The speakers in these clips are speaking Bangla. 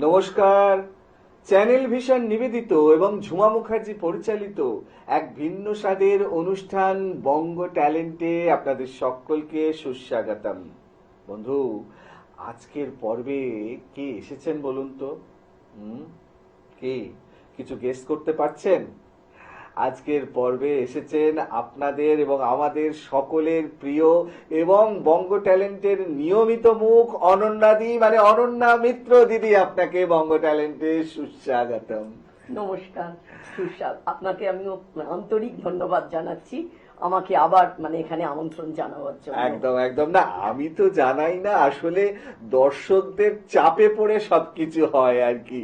নমস্কার। চ্যানেল ভিশন নিবেদিত এবং ঝুমা মুখার্জি পরিচালিত এক ভিন্ন স্বাদের অনুষ্ঠান বঙ্গ ট্যালেন্টে আপনাদের সকলকে সুস্বাগতম। বন্ধু, আজকের পর্বে কে এসেছেন বলুন তো? কে? কিছু গেস করতে পারছেন? আজকের পর্বে এসেছেন আপনাদের এবং আমাদের সকলের প্রিয় এবং বঙ্গ ট্যালেন্টের নিয়মিত মুখ অনন্যাদি, মানে অনন্যা মিত্র দিদি। আপনাকে বঙ্গ ট্যালেন্টে সুস্বাগতম। নমস্কার, আপনাকে আমি আন্তরিক ধন্যবাদ জানাচ্ছি আমাকে আবার এখানে আমন্ত্রণ জানাবার জন্য। একদম একদম না, আমি তো জানাই না, আসলে দর্শকদের চাপে পড়ে সবকিছু হয় আর কি।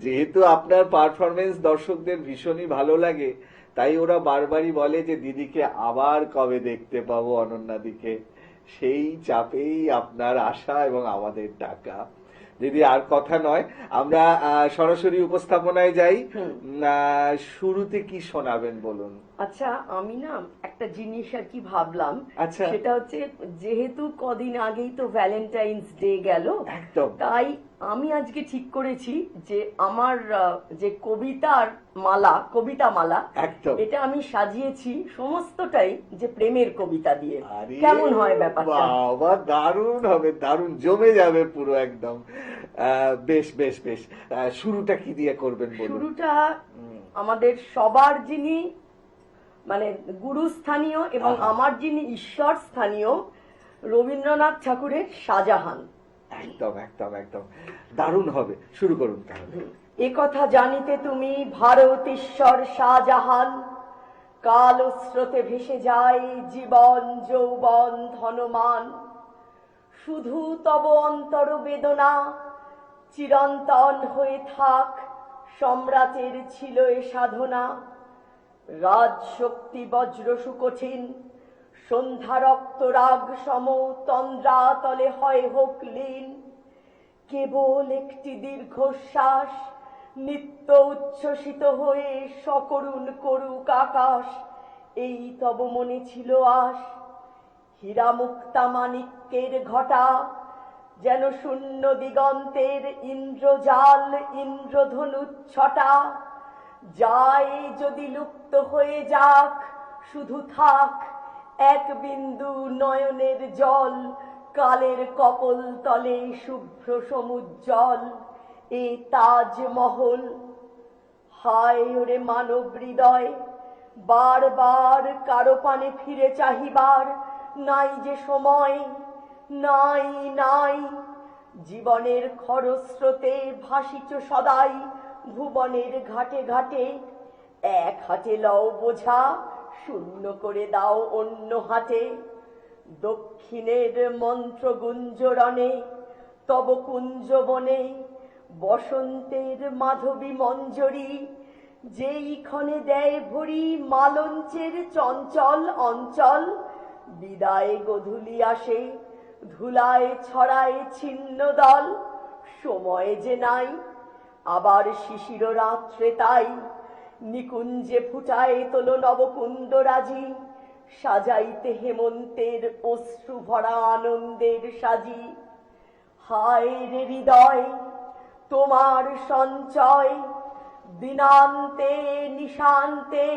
যেহেতু আপনার পারফরমেন্স দর্শকদের ভীষণই ভালো লাগে, তাই ওরা বারবারই বলে যে দিদিকে আবার কবে দেখতে পাবো অনন্যাদিকে। সেই চাপেই আপনার আশা এবং আমাদের ডাকা। দিদি, আর কথা নয়, আমরা সরাসরি উপস্থাপনায় যাই। শুরুতে কি শোনাবেন বলুন? আচ্ছা, আমি না একটা জিনিস আর কি ভাবলাম। আচ্ছা। সেটা হচ্ছে, যেহেতু কদিন আগেই তো ভ্যালেন্টাইন্স ডে গেল, একদম। তাই আমি আজকে ঠিক করেছি যে আমার যে কবিতা মালা, একদম। এটা আমি সাজিয়েছি সমস্তটাই যে প্রেমের কবিতা দিয়ে। কেমন হয় ব্যাপারটা? বাবা, দারুণ হবে, দারুণ জমে যাবে পুরো একদম। বেশ বেশ বেশ, শুরুটা কি দিয়ে করবেন বলুন? শুরুটা আমাদের সবার যিনি গুরুস্থানীয় এবং আমার যিনি ঈশ্বর স্থানীয়, রবীন্দ্রনাথ ঠাকুরের শাহজাহান। একদম একদম একদম দারুণ হবে, শুরু করুন তাহলে। এ কথা জানিতে তুমি ভারত ঈশ্বর শাহজাহান, কাল স্রোতে ভেসে যায় জীবন যৌবন ধনমান, শুধু তব অন্তর বেদনা চিরন্তন হয়ে থাক, সম্রাটের ছিল এ সাধনা, রাজশক্তি বজ্র সুকঠিন, সন্ধ্যা রক্ত রাগ সম, তন্দ্রা তলে হয় হোক লীন, কেবল একটি দীর্ঘশ্বাস নিত্য উচ্ছ্বসিত হয়ে সকরুণ করুক আকাশ, এই তব মনে ছিল আশ। হীরা মুক্তা মাণিক্যের ঘটা যেন শূন্য দিগন্তের ইন্দ্রজাল, ইন্দ্রধনুচ্ছটা, যায় যদি লুপ্ত হয়ে যাক, শুধু থাক এক বিন্দু নয়নের জল, কালের কপল তলে শুভ্র সমুজ্জ্বল এ তাজমহল। হায় ওরে মানব হৃদয়, বারবার কারো পানে ফিরে চাহিবার নাই যে সময়, নাই নাই। জীবনের খরস্রোতে ভাসিছ সদাই ভুবনের ঘাটে ঘাটে, এক হাটে লও বোঝা, শূন্য করে দাও অন্য হাটে। দক্ষিণের মন্ত্র গুঞ্জরণে তব কুঞ্জবনে, বসন্তের মাধবী মঞ্জরি, যেই ক্ষণে দেয় ভরি মালঞ্চের চঞ্চল অঞ্চল, বিদায় গধূলি আসে, ধুলায় ছড়ায় ছিন্ন দল, সময় যে নাই আবার শিশির রাত্রে তাই, নিকুঞ্জে ফুটায় তোলো নবকুন্দ রাজি, সাজাইতে হেমন্তের অশ্রু ভরা আনন্দের সাজি। হায় রে হৃদয়, তোমার সঞ্চয় দিনান্তে নিশান্তে,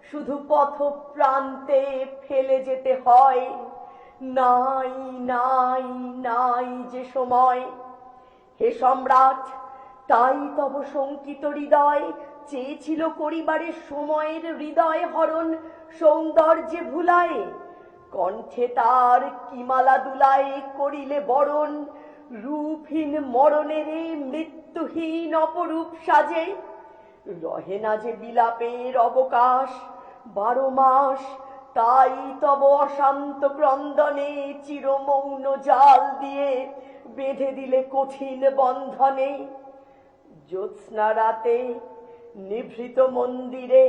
শুধু পথ প্রান্তে ফেলে যেতে হয়, নাই নাই নাই যে সময়। হে সম্রাট, তাই তব শঙ্কিত হৃদয় চেয়েছিল করিবারের সময়ের হৃদয় হরণ, সৌন্দর্যে ভুলায় কণ্ঠে তার কিমালা দুলায় করিলে বরণ, রূপহীন মরণের মৃত্যুহীন অপরূপ সাজে, রহে না যে বিলাপের অবকাশ 12 মাস, তাই তব অশান্ত ক্রন্দনে চিরমৌন জাল দিয়ে বেঁধে দিলে কঠিন বন্ধনে। জ্যোৎস্না রাতে নিভৃত মন্দিরে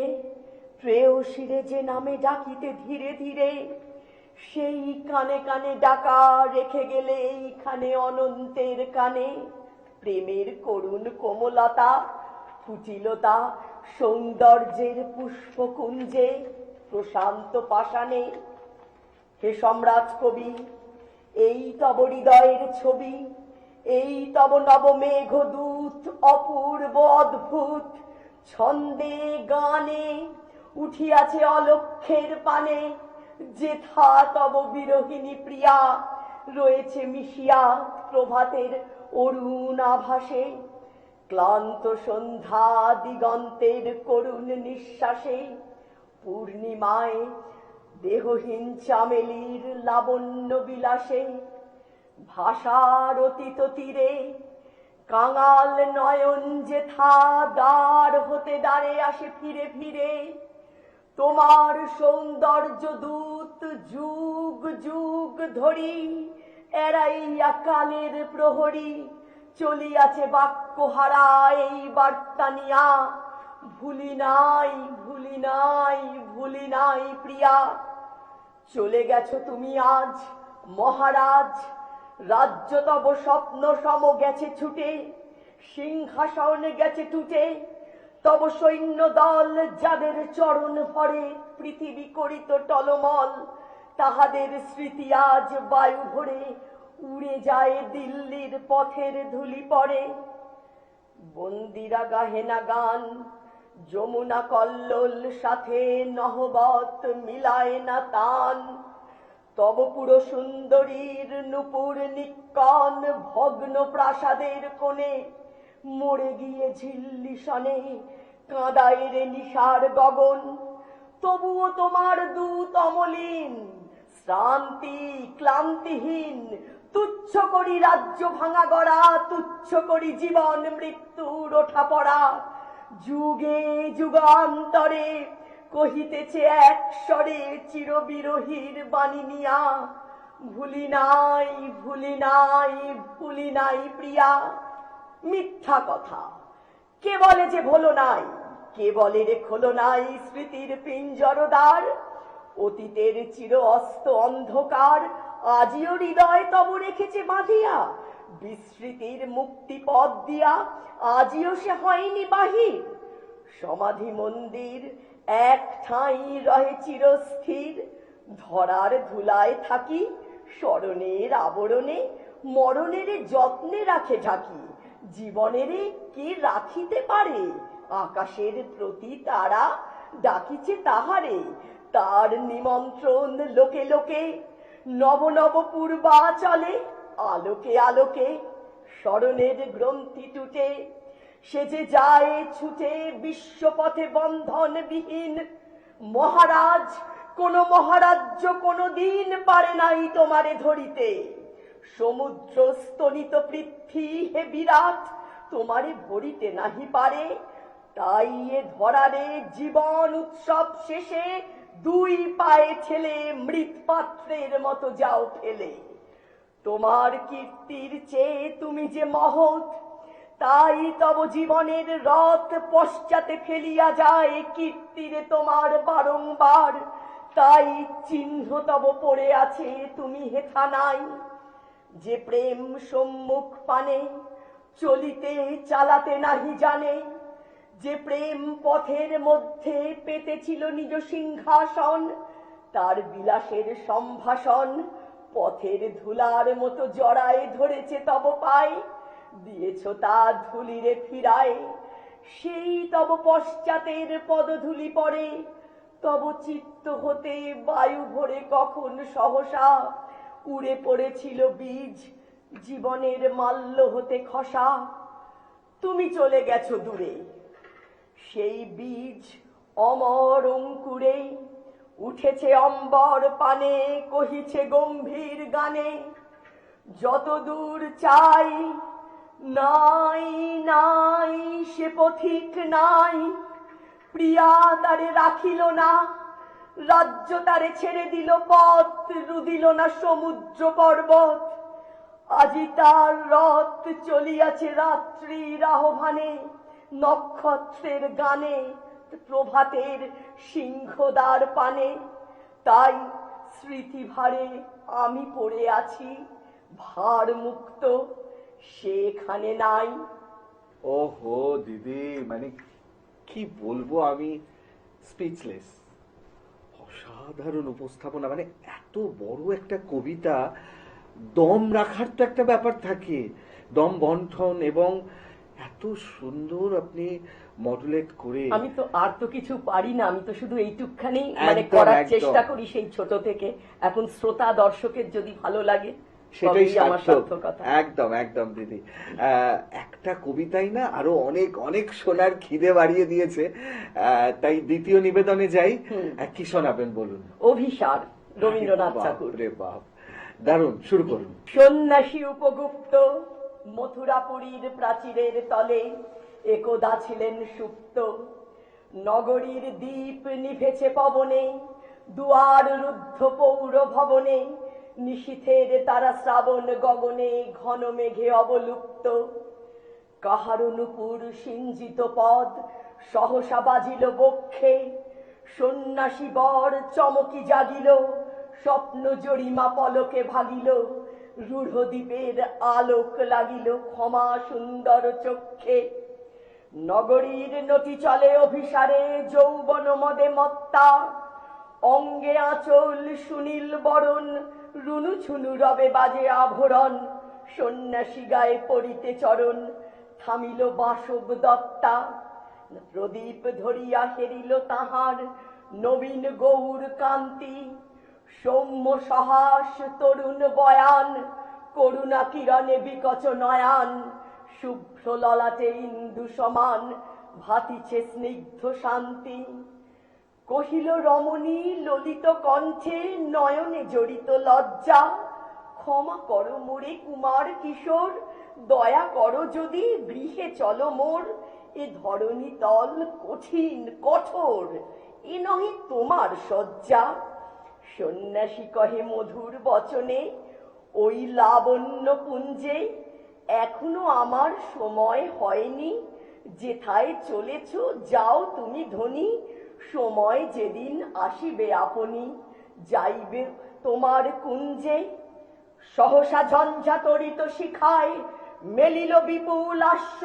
প্রেয়সীরে যে নামে ডাকিতে ধীরে ধীরে, সেই কানে কানে ডাকা রেখে গেলে এইখানে অনন্তের কানে, প্রেমের করুণ কোমলতা ফুটিলতা সৌন্দর্যের পুষ্পকুঞ্জে প্রশান্ত পাষাণে। হে সম্রাট কবি, এই তব হৃদয়ের ছবি, এই তব নব মেঘদূত অপূর্ব অদ্ভুত ছন্দে গানে উঠিয়াছে অলক্ষের পানে, যেথা তব বিরোহিনী প্রিয়া রয়েছে মিশিয়া প্রভাতের অরুণ আভাসে। ক্লান্ত সন্ধ্যা দিগন্তের করুণ নিঃশ্বাসে, পূর্ণিমায় দেহহীন চামেলির লাবণ্য বিলাসে, ভাষার অতীত তীরে কাঙাল নয়ন যেথা দ্বার হতে দ্বারে আসে ফিরে ফিরে, তোমার সৌন্দর্য দূত যুগ যুগ ধরি এড়াইয়া কালের প্রহরী চলিয়াছে বাক্যহারা এই বার্তা নিয়া, ভুলি নাই ভুলি নাই ভুলি নাই প্রিয়া। চলে গেছো তুমি আজ মহারাজ, রাজ্য তব স্বপ্ন সম গেছে ছুটে, সিংহাসন গেছে টুটে, তব সৈন্য দল যাদের চরণ ভরে পৃথিবী করিত টলমল, তাহাদের স্মৃতি আজ বায়ু ভরে উড়ে যায় দিল্লির পথের ধুলি পড়ে। বন্দিরা গাহে না গান, যমুনা কল্লোল সাথে নহবত মিলায় না তান, তব পুরো সুন্দরীর নূপুর নিক্কণ ভগ্ন প্রাসাদের কোণে মরে গিয়ে ঝিল্লি সনে কাঁদায় রে নিশার গগন। তবুও তোমার দূত অমলিন, শ্রান্তি ক্লান্তিহীন, তুচ্ছ করি রাজ্য ভাঙা গড়া, তুচ্ছ করি জীবন মৃত্যুর ওঠা পড়া, যুগে যুগান্তরে কহিতেছে এক স্বরে চিরবিরহীর বাণী নিয়া, ভুলি নাই ভুলি নাই ভুলি নাই প্রিয়া। মিথ্যা কথা, কে বলে যে ভোলো নাই, কে বলে রে খোলো নাই স্মৃতির পিঞ্জরদ্বার, অতীতের চির অস্ত অন্ধকার আজিও হৃদয় তব রেখেছে বাঁধিয়া, বিস্মৃতির মুক্তি পথ দিয়া আজিও সে হয়নি বাহির। সমাধি মন্দির এক ঠাঁই রহে চিরস্থির, ধরার ধুলায় থাকি স্মরণের আবরণে, মরণের যত্নে রাখে ঢাকি, জীবনের কে রাখিতে পারে, আকাশের প্রতি তারা ডাকিছে তাহারে, তার নিমন্ত্রণ লোকে লোকে, নব নব পূর্বাচলে আলোকে আলোকে, স্মরণের গ্রন্থি টুটে সে যে যায় ছুটে বিশ্বপথে বন্ধনবিহীন। মহারাজ কোন মহারাজ্য কোনো দিন পারে নাই তোমারে ধরিতে, সমুদ্র স্তনিত পৃথ্বী হে বিরাট তোমারে ভরিতে নাহি পারে, তাই এ ধরারে জীবন উৎসব শেষে দুই পায়ে ঠেলে মৃৎ পাত্রের মতো যাও ফেলে। তোমার কীর্তির চেয়ে তুমি যে মহৎ, তাই তব জীবনের রথ পশ্চাতে ফেলিয়া যায় কীর্তিরে তোমার বারংবার, তাই চিহ্ন তব পড়ে আছে তুমি হেথা নাই। যে প্রেম সম্মুখ পানে চলিতে চালাতে নাহি জানে, যে প্রেম পথের মধ্যে পেতেছিল নিজ সিংহাসন, তার বিলাসের সম্ভাষণ পথের ধুলার মতো জড়ায় ধরেছে তব পায়, দিয়েছ তা ধুলিরে ফিরায়, সেই তব পশ্চাতের পদধূলি পড়ে, তব চিত্ত হতে বায়ু ভরে কখন সহসা উড়ে পড়েছিল বীজ জীবনের মাল্য হতে খসা। তুমি চলে গেছো দূরে, সেই বীজ অমর অঙ্কুরে উঠেছে অম্বর পানে, কহিছে গম্ভীর গানে, যত দূর চাই নাই নাই সে পথিক নাই, প্রিয়া তারে রাখিল না, রাজ্য তারে ছেড়ে দিল পথ, রুদিল না সমুদ্র পর্বত। আজি তার রথ চলিয়াছে রাত্রির আহ্বানে, নক্ষত্রের গানে প্রভাতের সিংহদার পানে, তাই স্মৃতি ভারে আমি পড়ে আছি ভার মুক্ত, সেখানে নাই। ওহো দিদি, মানে কি বলবো, আমি স্পিচলেস। অসাধারণ উপস্থাপনা, মানে এত বড় একটা কবিতা দম রাখার তো একটা ব্যাপার থাকে, দম বন্ঠন এবং এত সুন্দর আপনি মডুলেট করে আমি তো আর তো কিছু পারি না, আমি তো শুধু এইটুকখানি মানে একদম, করার একদম। চেষ্টা করি সেই ছোট থেকে। এখন শ্রোতা দর্শকের যদি ভালো লাগে সেটাই তবেই আমার সার্থক। সার্থকতা। একদম একদম দিদি। একটা কবিতাই না আরো অনেক অনেক শোনার খিদে বাড়িয়ে দিয়েছে। তাই দ্বিতীয় নিবেদনে যাই। কি শোনাবেন বলুন? অভিসার, রবীন্দ্রনাথ ঠাকুর। বাপরে বাপ, দারুণ, শুরু করুন। সন্ন্যাসী উপগুপ্ত মথুরাপুরীর প্রাচীরের তলে একদা ছিলেন সুপ্ত। নগরীর দীপ নিভেছে পবনে, দুয়ার রুদ্ধ পৌর ভবনে, নিশীথের তারা শ্রাবণ গগনে ঘন মেঘে অবলুপ্ত। কাহারো নূপুর সিঞ্জিত পদ সহসা বাজিল বক্ষে, সন্ন্যাসী বর চমকি জাগিল, স্বপ্ন জরিমা পলকে ভাগিল, রূঢ় দ্বীপের আলোক লাগিল ক্ষমা সুন্দর চক্ষে। নগরীর নটি চলে অভিসারে যৌবন মদে মত্তা, অঙ্গে আঁচল সুনীল বরণ, রুনু ছুনু রবে বাজে আভরণ, সন্ন্যাসী গায়ে পড়িতে চরণ, থামিল বাসব দত্তা। প্রদীপ ধরিয়া হেরিল তাহার নবীন গৌর কান্তি, সৌম্য সহাস তরুণ বয়ান, করুণা কিরণে বিকচ নয়ান, শুভ্র ললাটে ইন্দু সমান ভাতিছে স্নিগ্ধ শান্তি। কহিল রমণী ললিত কণ্ঠে নয়নে জড়িত লজ্জা, ক্ষমা করো মোরে কুমার কিশোর, দয়া করো যদি গৃহে চলো মোর। এ ধরণী তল কঠিন কঠোর, এ নহে তোমার শয্যা। সন্ন্যাসী কহে মধুর বচনে ওই লাবণ্য পুঞ্জে, এখনো আমার সময় হয়নি, যেথায় চলেছ যাও তুমি ধনী, সময় যেদিন আসিবে আপনি, যাইবে তোমার কুঞ্জে। সহসা ঝঞ্ঝা তরিত শিখায় মেলিল বিপুল আশ্ব,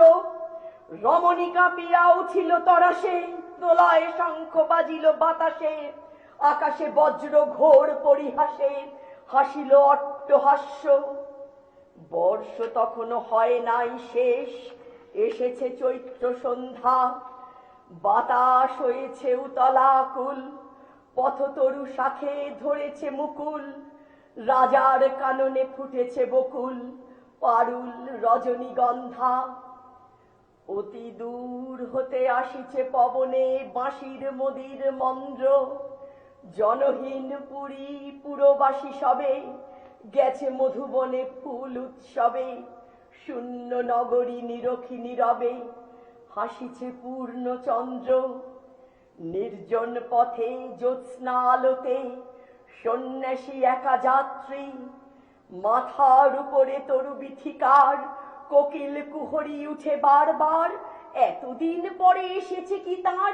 রমণী কাঁপিয়া উঠিল তরাসে, দোলায় শঙ্খ বাজিল বাতাসে, আকাশে বজ্র ঘোর পরিহাসে হাসিল অট্টহাস্য। বর্ষ তখনো হয় নাই শেষ, এসেছে চৈত্র সন্ধ্যা, বাতাস হয়েছে উতলাকুল, পথতরু শাখে ধরেছে মুকুল, রাজার কাননে ফুটেছে বকুল, পারুল রজনীগন্ধা। অতি দূর হতে আসিছে পবনে বাঁশির মদির মন্দ্র, জনহীন পুরী পুরবাসী সবে গেছে মধুবনে ফুল উৎসবে, শূন্য নগরী নিরখী নীরবে হাসিছে পূর্ণ চন্দ্র। নির্জন পথে জ্যোৎস্না আলোতে সন্ন্যাসী একা যাত্রী, মাথার উপরে তরু বিথিকার, কোকিল কুহরি উঠে বারবার, এতদিন পরে এসেছে কি তার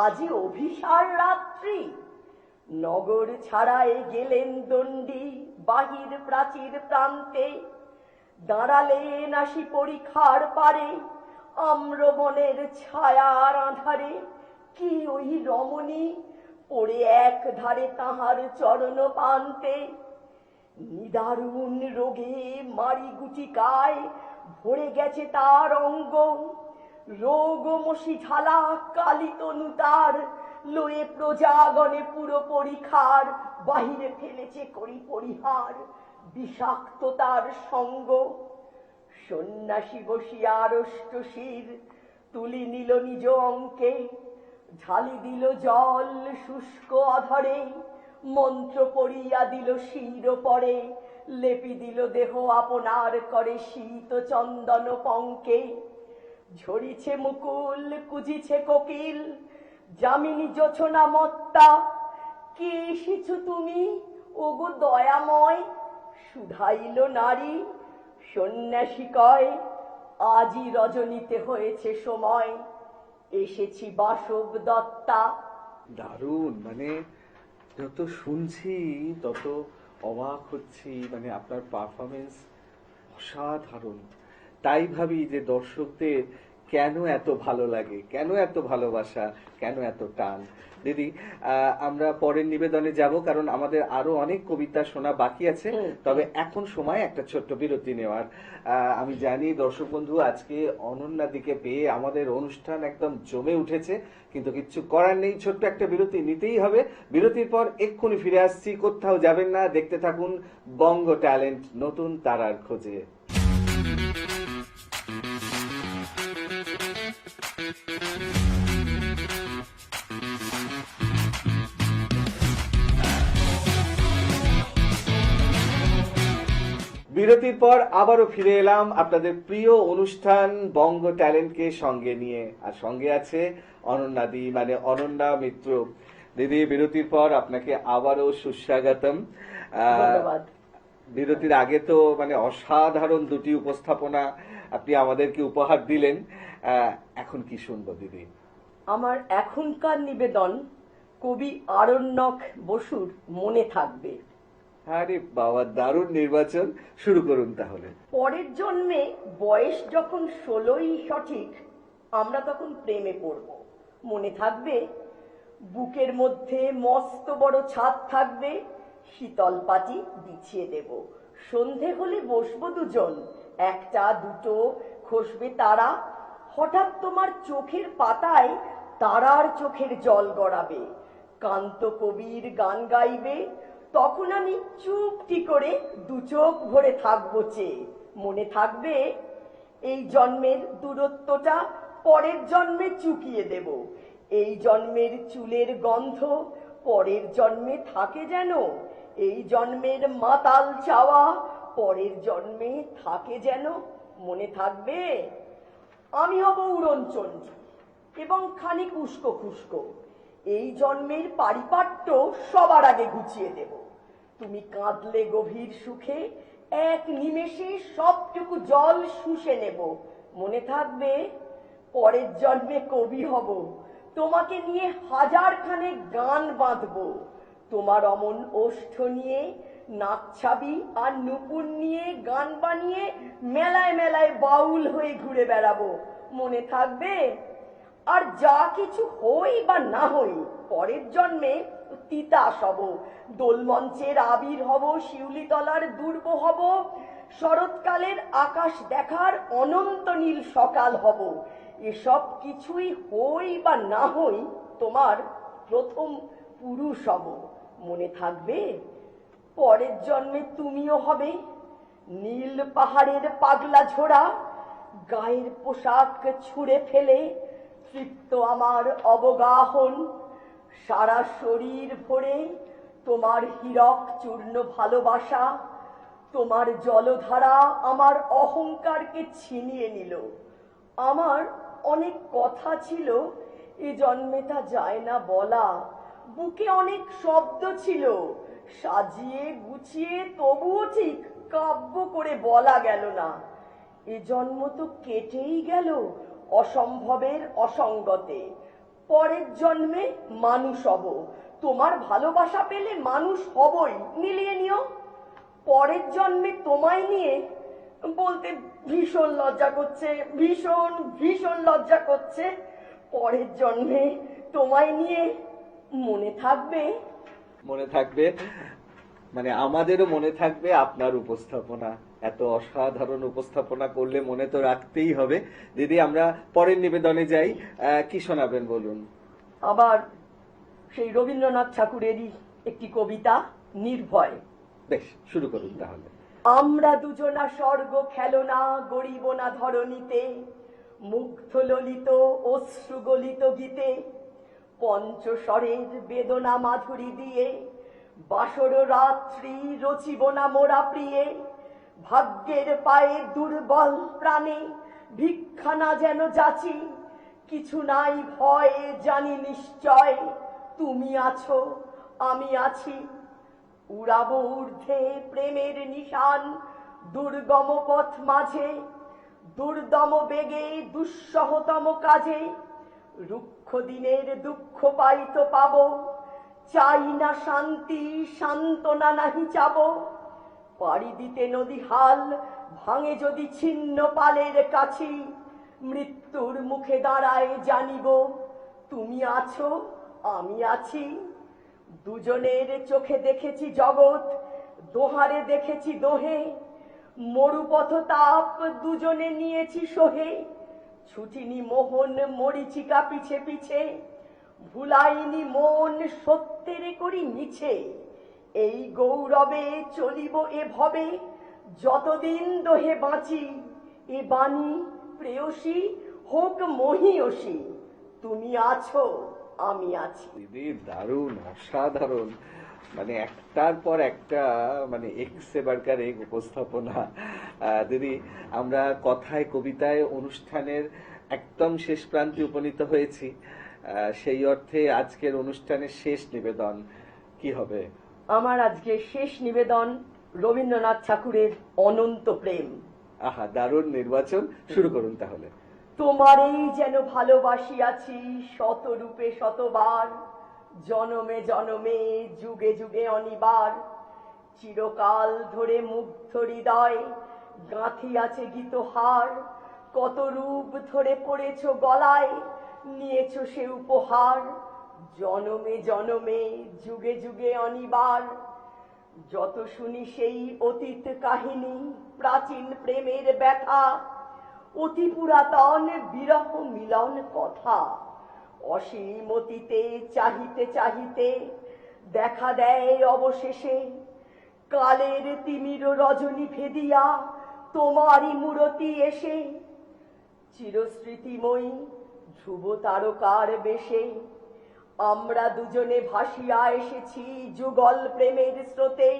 আজি অভিসার রাত্রি। নগর ছাড়ায় গেলেন দণ্ডী বাহির প্রাচীর প্রান্তে, দাঁড়ালেন আসি পরিখার পারে আম্রবনের ছায়ার আধারে। কি ওই রমণী পড়ে এক ধারে তাহার চরণ পান্তে, নিদারুণ রোগে মারি গুটিকায় ভরে গেছে তার অঙ্গ, রোগ মশি ঝালা কালি তনু তার, লয়ে প্রজাগণে পুরো পরিখার, বাহিরে ফেলেছে করি পরিহার বিষাক্ত তার সঙ্গ। সন্ন্যাসী বসিয়া আড়ষ্ট শির তুলি নিল নিজ অঙ্কে, ঢালি দিল জল শুষ্ক অধরে, মন্ত্র পড়িয়া দিল শির পরে, লেপি দিল দেহ আপনার করে শীত চন্দন পঙ্কে। ঝরিছে মুকুল কুজিছে কোকিল, যামিনী জোছনা মত্তা, কে এসেছ তুমি ওগো দয়াময়, শুধাইল নারী। সন্ন্যাসী কয় আজি রজনীতে হয়েছে সময়, এসেছি বাসব দত্তা। দারুণ, মানে যত শুনছি তত অবাক হচ্ছি, মানে আপনার পারফরমেন্স অসাধারণ। তাই ভাবি যে দর্শকদের কেন এত ভালো লাগে, কেন এত ভালোবাসা, কেন এত টান? দিদি, আমরা পরের নিবেদনে যাব, কারণ আমাদের আরো অনেক কবিতা শোনা বাকি আছে। তবে এখন সময় একটা ছোট্ট বিরতি নেওয়ার। আমি জানি দর্শক বন্ধু, আজকে অনন্যাদিকে পেয়ে আমাদের অনুষ্ঠান একদম জমে উঠেছে, কিন্তু কিচ্ছু করার নেই, ছোট্ট একটা বিরতি নিতেই হবে। বিরতির পর এক্ষুনি ফিরে আসছি, কোথাও যাবেন না, দেখতে থাকুন বঙ্গ ট্যালেন্ট নতুন তারার খোঁজে। বিরতির পর আবারও ফিরে এলাম আপনাদের প্রিয় অনুষ্ঠান বঙ্গ ট্যালেন্টকে সঙ্গে নিয়ে, আর সঙ্গে আছে অনন্যাদি, মানে অনন্যা মিত্র। দিদি, বিরতির পর আপনাকে আবারও সুস্বাগতম। ধন্যবাদ। বিরতির আগে তো মানে অসাধারণ দুটি উপস্থাপনা আপনি আমাদেরকে উপহার দিলেন। এখন কি শুনবো দিদি? আমার এখনকার নিবেদন কবি আরণ্যক বসুর মনে থাকবে। আরে বাবা, দারুণ নির্বাচন, শুরু করুন তাহলে। পরের জন্মে বয়স যখন 16ই সঠিক, আমরা তখন প্রেমে পড়ব। মনে থাকবে? বুকের মধ্যে মস্ত বড় ছাদ থাকবে, শীতল পাটি বিছিয়ে দেব। সন্ধে হলে বসবো দুজন, একটা দুটো খসবে তারা। হঠাৎ তোমার চোখের পাতায় তারার চোখের জল গড়াবে, কান্ত কবির গান গাইবে। তখন আমি চুপটি করে দু চোখ ভরে থাকবো চেয়ে। মনে থাকবে? এই জন্মের দূরত্বটা পরের জন্মে চুকিয়ে দেব। এই জন্মের চুলের গন্ধ পরের জন্মে থাকে যেন। এই জন্মের মাতাল চাওয়া পরের জন্মে থাকে যেন। মনে থাকবে? আমি হব উড়নচণ্ডী এবং খানিক উস্কো খুস্কো। এই জন্মের পারিপাট্য সবার আগে গুছিয়ে দেব। তুমি কাঁদলে গভীর সুখে, এক নিমেষে সবটুকু জল শুষে নেব। মনে থাকবে? পরের জন্মে কবি হব, তোমাকে নিয়ে হাজারখানে গান বাঁধবো। তোমার অমন ওষ্ঠ নিয়ে নাকছাবি আর নুপুর নিয়ে গান বানিয়ে মেলায় মেলায় বাউল হয়ে ঘুরে বেড়াবো। মনে থাকবে? আর যা কিছু হই বা না হই, পরের জন্মে তিতাস হব, দোলমঞ্চের আবির হব, শিউলিতলার দুর্ব হব, শরৎকালের আকাশ দেখার অনন্ত নীল সকাল হব। এসব কিছুই হই বা না হই, তোমার প্রথম পুরুষ হব। মনে থাকবে? পরের জন্মে তুমিও হবে নীল পাহাড়ের পাগলা ঝোড়া, গায়ের পোশাক ছুঁড়ে ফেলে তৃপ্ত আমার অবগাহন। সারা শরীর ভরে তোমার হীরক চূর্ণ ভালোবাসা, তোমার জলধারা আমার অহংকারকে ছিনিয়ে নিল। আমার অনেক কথা ছিল, এ জন্মে তা যায় না বলা। বুকে অনেক শব্দ ছিল, সাজিয়ে গুছিয়ে তবুও ঠিক কাব্য করে বলা গেল না। এ জন্ম তো কেটেই গেল অসম্ভবের অসঙ্গতে। পরের জন্মে মানুষ হব, তোমার ভালোবাসা পেলে মানুষ হবই, মিলিয়ে নিও। পরের জন্মে তোমায় নিয়ে বলতে ভীষণ লজ্জা করছে, ভীষণ ভীষণ লজ্জা করছে। পরের জন্মে তোমায় নিয়ে। মনে থাকবে? মনে থাকবে, মানে আমাদেরও মনে থাকবে আপনার উপস্থাপনা। এত অসাধারণ উপস্থাপনা করলে মনে তো রাখতেই হবে। দিদি, আমরা পরের নিবেদনে যাই, কি শোনাবেন বলুন? আবার সেই রবীন্দ্রনাথ ঠাকুরেরই একটি কবিতা, নির্ভয়। বেশ, শুরু করুন তাহলে। আমরা দুজনা স্বর্গ খেলনা গড়িব না ধরণীতে, মুগ্ধ ললিত অশ্রুগলিত গীতে, পঞ্চস্বরের বেদনা মাধুরী দিয়ে বাসর রাত্রি রচিব না মোরা প্রিয়ে। ভাগ্যের পায়ে দুর্বল প্রাণে ভিক্ষা না যেন যাচি, কিছু নাই ভয়ে জানি নিশ্চয় তুমি আছো আমি আছি। উড়াবো ঊর্ধ্বে প্রেমের নিশান দুর্গম পথ মাঝে, দুর্দম বেগে দুঃসহতম কাজে। রুক্ষ দিনের দুঃখ পাইতো পাবো, চাই না শান্তি সান্ত্বনা নাহি চাবো। পাড়ি দিতে নদী হাল ভাঙে যদি ছিন্ন পালের কাছি, মৃত্যুর মুখে দাঁড়ায় জানিব তুমি আছো আমি আছি। দুজনের চোখে দেখেছি জগৎ, দোহারে দেখেছি দোহে, মরুপথ তাপ দুজনে নিয়েছি সহে। ছুটিনি মোহন মরিচিকা পিছে পিছে, ভুলাইনি মন সত্যের করি মিছে। এই গৌরবে চলিব এ ভবে, যতদিন দোহে বাঁচি। এ বাণী প্রেয়সী হোক মহীয়সী, তুমি আছো আমি আছি। দিদি দারুণ, অসাধারণ, মানে একটার পর একটা, মানে এক্সে বারকার এক উপস্থাপনা। দিদি, আমরা কথায় কবিতায় অনুষ্ঠানের একদম শেষ প্রান্তে উপনীত হয়েছি। সেই অর্থে আজকের অনুষ্ঠানের শেষ নিবেদন কি হবে? আমার আজকে শেষ নিবেদন রবীন্দ্রনাথ ঠাকুরের অনন্ত প্রেম। আহা, দারুণ নির্বাচন, শুরু করুন তাহলে। তোমারেই যেন ভালোবাসিয়াছি শতরূপে শতবার, জনমে জনমে যুগে যুগে অনিবার। চিরকাল ধরে মুগ্ধ হৃদয় গাঁথিয়াছে গীতহার, কত রূপ ধরে পড়েছ গলায়, নিয়েছ সে উপহার। জনমে জনমে যুগে যুগে অনিবার, যত শুনি সেই অতীত কাহিনী, প্রাচীন প্রেমের ব্যথা, অতি পুরাতন বিরহ মিলন কথা। অসীম অতীতে চাহিতে চাহিতে দেখা দেয় অবশেষে, কালের তিমির রজনী ভেদিয়া তোমারই মূরতি এসে। চিরস্মৃতিময়ী ধ্রুব তারকার বেশে, আমরা দুজনে ভাসিয়া এসেছি যুগল প্রেমের স্রোতে।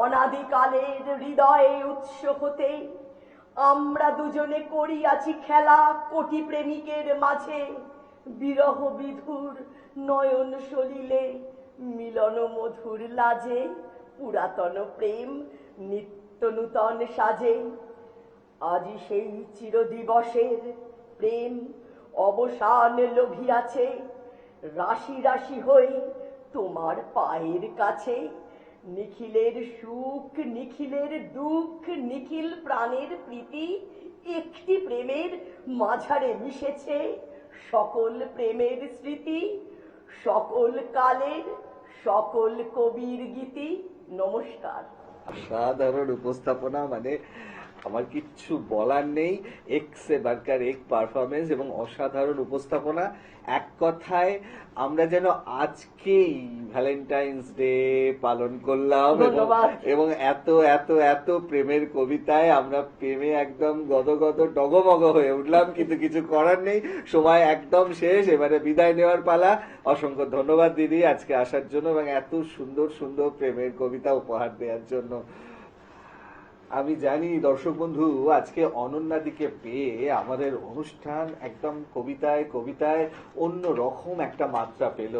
অনাদিকালের হৃদয়ে উৎস হতে আমরা দুজনে করিয়াছি খেলা কোটি প্রেমিকের মাঝে। বিরহ বিধুর নয়ন সলিলে মিলন মধুর লাজে, পুরাতন প্রেম নিত্য নূতন সাজে। আজি সেই চিরদিবসের প্রেম অবসান লোভিয়াছে, রাশি রাশি হয়ে তোমার পায়ের কাছে। নিখিলের সুখ নিখিলের দুঃখ নিখিল প্রাণের প্রীতি, একটি প্রেমের মাঝারে মিশেছে সকল প্রেমের স্মৃতি। সকল কালের সকল কবির গীতি। নমস্কার। অসাধারণ উপস্থাপনা, মানে আমার কিচ্ছু বলার নেই। এক্সে বারকার এক পারফরমেন্স এবং অসাধারণ উপস্থাপনা। এক কথায় আমরা যেন আজকেই ভ্যালেন্টাইন্স ডে পালন করলাম, এবং এত এত এত প্রেমের কবিতায় আমরা প্রেমে একদম গদগদ ডগমগ হয়ে উঠলাম, কিন্তু কিছু করার নেই, সময় একদম শেষ। এবারে বিদায় নেওয়ার পালা। অসংখ্য ধন্যবাদ দিদি আজকে আসার জন্য এবং এত সুন্দর সুন্দর প্রেমের কবিতা উপহার দেওয়ার জন্য। আমি জানি দর্শক বন্ধু, আজকে অনন্যাদিকে পেয়ে আমাদের অনুষ্ঠান একদম কবিতায় কবিতায় অন্য রকম একটা মাত্রা পেল।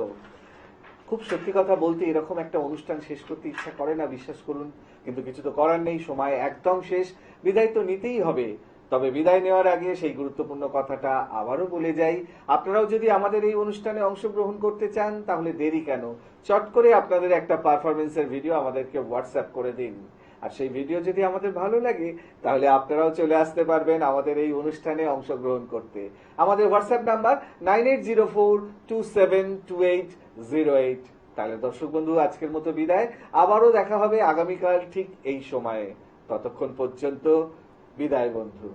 খুব সত্যি কথা বলতে এরকম একটা অনুষ্ঠান শেষ করতে ইচ্ছা করে না, বিশ্বাস করুন, কিন্তু কিছু তো করার নেই, সময় একদম শেষ, বিদায় তো নিতেই হবে। তবে বিদায় নেওয়ার আগে সেই গুরুত্বপূর্ণ কথাটা আবারও বলে যাই, আপনারাও যদি আমাদের এই অনুষ্ঠানে অংশগ্রহণ করতে চান তাহলে দেরি কেন, চট করে আপনাদের একটা পারফরমেন্সের ভিডিও আমাদেরকে হোয়াটসঅ্যাপ করে দিন। আর সেই ভিডিও যদি আমাদের ভালো লাগে তাহলে আপনারাও চলে আসতে পারবেন আমাদের এই অনুষ্ঠানে অংশগ্রহণ করতে। আমাদের হোয়াটসঅ্যাপ নাম্বার 9804272808। তাহলে দর্শক বন্ধু, আজকের মতো বিদায়। আবারও দেখা হবে আগামীকাল ঠিক এই সময়ে। ততক্ষণ পর্যন্ত বিদায় বন্ধু।